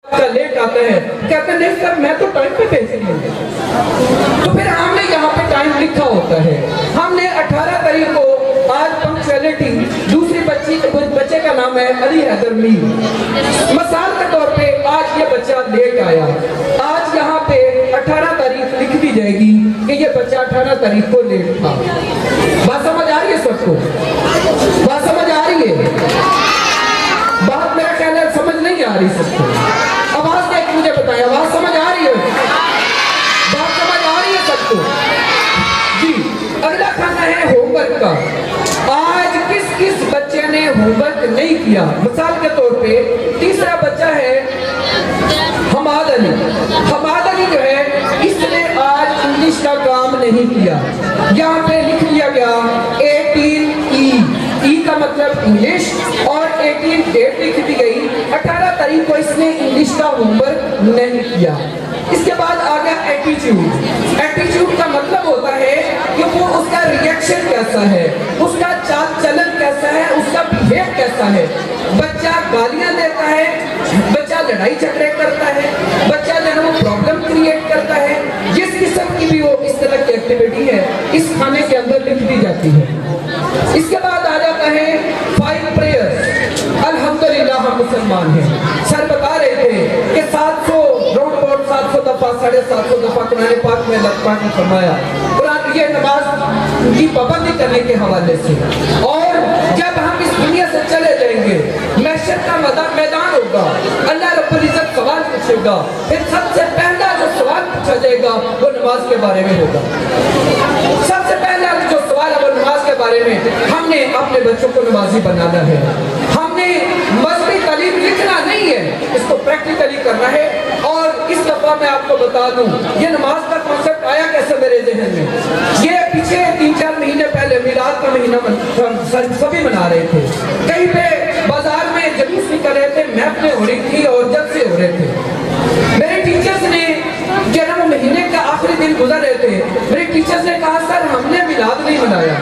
کا لیٹ آتا ہے، کہتے ہیں نہیں سر میں تو ٹائم پہ بھیج رہی ہوں۔ تو پھر ہم نے یہاں پہ ٹائم لکھا ہوتا ہے، ہم نے 18 تاریخ کو آج پنکچویلٹی، دوسری بچے کا نام ہے علی حیدر میر، مثال کے طور پہ آج یہ بچہ لیٹ آیا، آج یہاں پہ 18 تاریخ لکھ دی جائے گی کہ یہ بچہ 18 تاریخ کو لیٹ تھا۔ بات سمجھ آ رہی ہے سب کو؟ بات سمجھ آ رہی ہے؟ بات میرا خیال ہے سمجھ نہیں آ رہی سب کو۔ آواز دیکھ مجھے بتائیں، آواز سمجھ آ رہی ہے؟ بات سمجھ آ رہی ہے سب کو؟ جی، اگلا کھانا ہے ہوم ورک کا۔ آج کس بچے نے ہوم ورک نہیں کیا؟ مثال کے طور پہ تیسرا بچہ ہے حماد علی۔ حماد علی جو ہے اس نے آج انگلش کا کام نہیں کیا، یہاں پہ لکھ دیا گیا 18E، ای کا مطلب انگلش، اور 18 ڈیٹ لکھ دی گئی، 18 تاریخ کو اس نے انگلش کا ہوم ورک نہیں کیا۔ اس کے بعد آ گیا ایٹیچیوڈ۔ ایٹیچیوڈ کا مطلب ہوتا ہے کہ وہ اس کا ریئیکشن کیسا ہے، اس کا چال چلن کیسا ہے، اس کا بیہیو کیسا ہے۔ بچہ گالیاں دیتا ہے، بچہ لڑائی جھگڑے کرتا ہے، بچہ جو ہے وہ پرابلم کریٹ کرتا ہے، جس قسم کی بھی وہ اس طرح کی ایکٹیویٹی ہے اس کھانے کے اندر لکھ دی جاتی ہے۔ اس کے بعد آ جاتا ہے 5 پریئرز۔ الحمدللہ ہم مسلمان ہیں۔ سر بتا رہے تھے کہ 700 راؤنڈ اباؤٹ 700 دفعہ 750 دفعہ قرآن پاک میں اللہ پاک نے فرمایا، قرآن یہ نماز کی پابندی کرنے کے حوالے سے۔ اور جب ہم اس دنیا سے چلے جائیں گے، محشر کا میدان ہوگا، اللہ رب العزت سوال پوچھے گا، پھر سب سے پہلا جو سوال پوچھا جائے گا وہ نماز کے بارے میں ہوگا۔ سب سے پہلا جو سوال ہے وہ نماز کے بارے میں۔ ہم نے اپنے بچوں کو نمازی بنانا ہے، ہم نے مذہبی تعلیم لکھنا نہیں ہے، اس کو پریکٹیکلی کرنا ہے۔ اور اس دفعہ میں آپ کو بتا دوں یہ نماز کا کانسیپٹ آیا کیسے میرے ذہن میں۔ یہ پیچھے 3-4 مہینے پہلے میلاد کا مہینہ سبھی منا رہے تھے، کہیں پہ بازار میں جلوس نکل رہے تھے، محفلیں ہو رہی تھی اور جلسے ہو رہے تھے۔ میرے ٹیچرز نے جب وہ مہینے کا آخری دن گزر رہے تھے، میرے ٹیچرز نے کہا سر ہم نے میلاد نہیں منایا،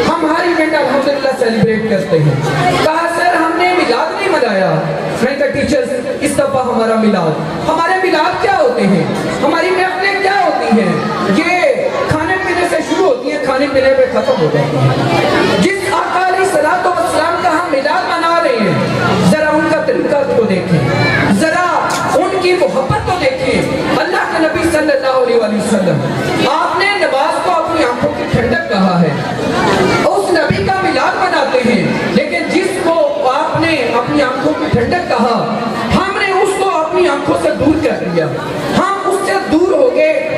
ہم ہر ایونٹ الحمدللہ سیلیبریٹ کرتے ہیں۔ کہا سر ہم نے میلاد نہیں منایا۔ میں کہا ٹیچرز اس دفعہ ہمارا میلاد، ہمارے میلاد کیا ہوتے ہیں، ہماری محفلیں کیا ہوتی ہیں، یہ کھانے پینے سے شروع ہوتی ہیں، کھانے پینے پہ ختم ہو جاتی ہیں۔ جس آقا علیہ الصلوۃ والسلام کا ہم میلاد منا رہے ہیں، ذرا ان کا طریقہ کو دیکھیں، ذرا ان کی محبت کو دیکھیں۔ اللہ کے نبی صلی اللہ علیہ وسلم آپ نے نماز کو اپنی آنکھوں کی ٹھنڈک کہا ہے، اس نبی کا میلاد مناتے ہیں، لیکن جس کو آپ نے اپنی آنکھوں کی ٹھنڈک کہا، ہم نے اس کو اپنی آنکھوں سے دور کر دیا، ہم اس سے دور ہو گئے۔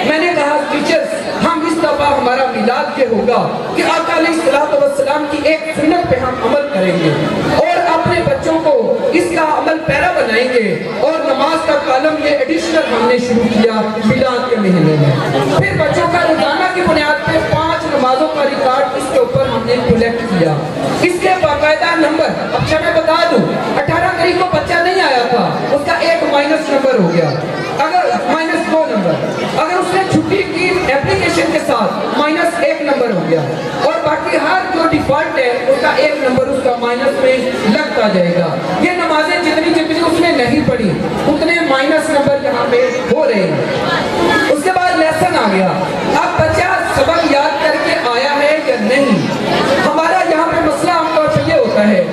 میں نے کہا ٹیچرز ہم اس دفعہ ہمارا میلاد یہ ہوگا کہ آقا علیہ الصلوۃ والسلام کی ایک سنت پہ ہم عمل کریں گے اور اپنے بچوں کو اس کا عمل پیرا بنائیں گے۔ اور نماز کا کالم یہ ایڈیشنل ہم نے شروع کیا میلاد کے مہینے میں۔ پھر بچوں کا روزانہ کی بنیاد پہ 5 نمازوں کا ریکارڈ اس کے اوپر ہم نے کلیکٹ کیا، اس کے باقاعدہ نمبر۔ اچھا میں بتا دوں 18 تاریخ کو بچہ نہیں آیا تھا، اس کا ایک مائنس نمبر ہو گیا، اگر -2 نمبر، اگر اس نے چھٹی کی اپلیکیشن کے ساتھ -1 نمبر ہو گیا، اور باقی ہر جو ڈیفالٹ ہے اس کا 1 نمبر اس کا مائنس میں لگتا جائے گا۔ یہ نمازیں جتنی اس نے نہیں پڑھی اتنے مائنس نمبر یہاں پہ ہو رہے ہیں۔ اس کے بعد لیسن آ گیا، اب بچہ سبق یاد کر کے آیا ہے یا نہیں۔ ہمارا یہاں پہ مسئلہ عام طور پہ یہ ہوتا ہے،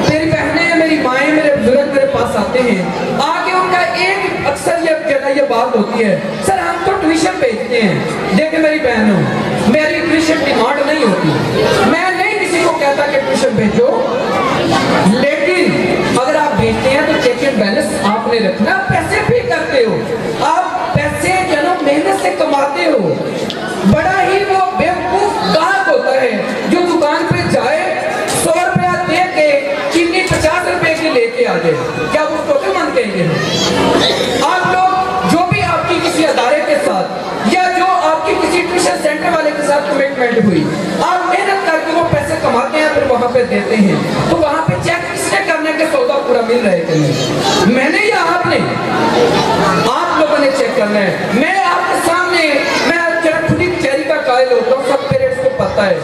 میری بہنیں میری مائیں میرے بزرگ میرے پاس آتے ہیں، آگے ان کا ایک اکثر یہ بات ہوتی ہے سر ہم تو ٹیوشن بھیجتے ہیں۔ دیکھیں میری بہنوں میری ٹیوشن ڈیمانڈ نہیں ہوتی، میں نہیں کسی کو کہتا کہ ٹیوشن بھیجو، لیکن اگر آپ بھیجتے ہیں تو چیک اینڈ بیلنس آپ نے رکھنا، پیسے پے کرتے ہو، آپ پیسے جو محنت سے کماتے ہو۔ بڑا ہی وہ بیوقوف گاہک ہوتا ہے جو دکان پہ جائے 100 روپیہ دے کے چینی 50 روپے کی لے کے آ جائے، کیا وہ تو من کہیں گے؟ آپ لوگ جو بھی آپ کی کسی ادارے کے ساتھ یا جو آپ کی کسی ٹیوشن سینٹر والے کے ساتھ کمٹمنٹ ہوئی، آپ محنت کر کے وہ پیسے کماتے ہیں پھر وہاں پہ دیتے ہیں، تو وہاں پہ چیک کس نے کرنے کے سودا پورا مل رہے تھے، میں نے یا آپ نے؟ آپ لوگوں نے چیک کرنا ہے۔ میں آپ کے سامنے میں کھلی چہری کا قائل ہوتا ہوں، سب پیرنٹس کو پتہ ہے،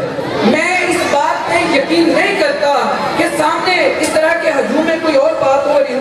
میں اس بات پہ یقین نہیں کرتا کہ سامنے اس طرح کے ہجوم میں کوئی اور بات ہو اور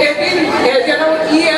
18